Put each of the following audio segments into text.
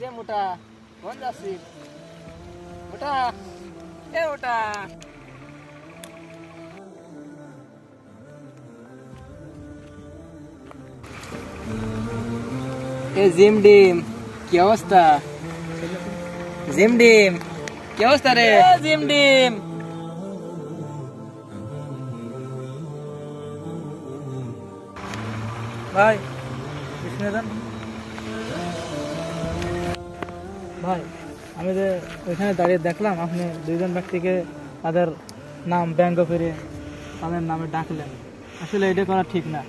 কিরে মোটা কোন যাচ্ছিস? মোটা এ মোটা এ জিম ডিম কি অবস্থা? জিম ডিম কি অবস্থা রে? জিম ডিম ভাই বিষ্ণুদান ভাই, আমি যে ওইখানে দাঁড়িয়ে দেখলাম আপনি দুইজন ব্যক্তিকে তাদের নাম ব্যঙ্গ করে তাদের নামে ডাকলেন। আসলে এটা করা ঠিক না।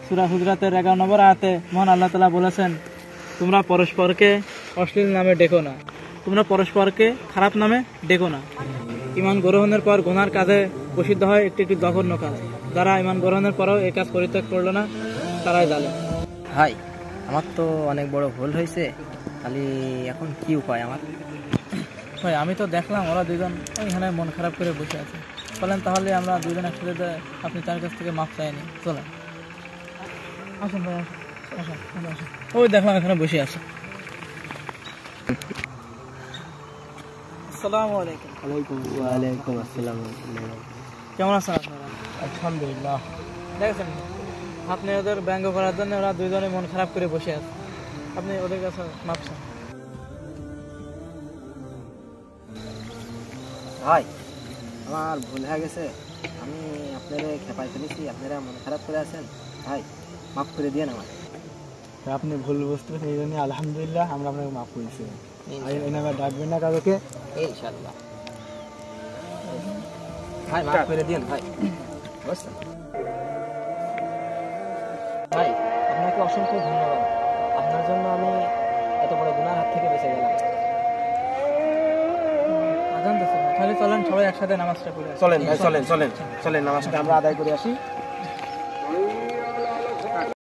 সূরা হুজরাতের 11 নম্বর আয়াতে মহান আল্লাহ তাআলা বলেছেন, তোমরা পরস্পরকে অশ্লীল নামে ডেকো না, তোমরা পরস্পরকে খারাপ নামে ডেকো না। ঈমান গ্রহণের পর গুনার কাজে প্রসিদ্ধ হয় একটি একটি জঘন্য কাজ। যারা ঈমান গ্রহণের পরও এই কাজ পরিত্যাগ করলো না তারাই জালেম। ভাই আমার তো অনেক বড় ভুল হয়েছে, খালি এখন কি উপায় আমার? ভাই আমি তো দেখলাম ওরা দুজন ওইখানে মন খারাপ করে বসে আছে। বলেন তাহলে আমরা দুজন একসাথে আপনি তার কাছ থেকে মাপ চাইনি, চলেন আসুন ভাই, আসুন আসুন আসুন। ওই দেখলাম এখানে বসে আছে। আসসালামু আলাইকুম। ওয়ালাইকুম আসসালাম। কেমন আছেন আপনারা? আলহামদুলিল্লাহ। দেখেছেন আপনি ওদের ব্যঙ্গ করার জন্য ওরা দুজনে মন খারাপ করে বসে আছে, আপনি ওদের কাছে মাপ চান। ভাই আমার ভুল হয়ে গেছে, আমি আপনারা খেপাই ফেলেছি, আপনারা মন খারাপ করে আছেন, ভাই মাফ করে দিয়ে আমার। আপনি ভুল বুঝতে পেরেছেন, এই জন্য আলহামদুলিল্লাহ আমরা আপনাকে মাফ করেছি। এনারা ডাকবেন না কাউকে ইনশাআল্লাহ। ভাই মাফ করে দিন ভাই। বুঝছেন ভাই, আপনাকে অসংখ্য ধন্যবাদ। আপনার জন্য আমি এত বড় গুনার হাত থেকে বেঁচে গেলাম। আজান দিচ্ছে, তাহলে চলেন সবাই একসাথে নামাজটা পড়ে আসি। চলেন ভাই, চলেন চলেন চলেন নামাজটা আমরা আদায় করে আসি।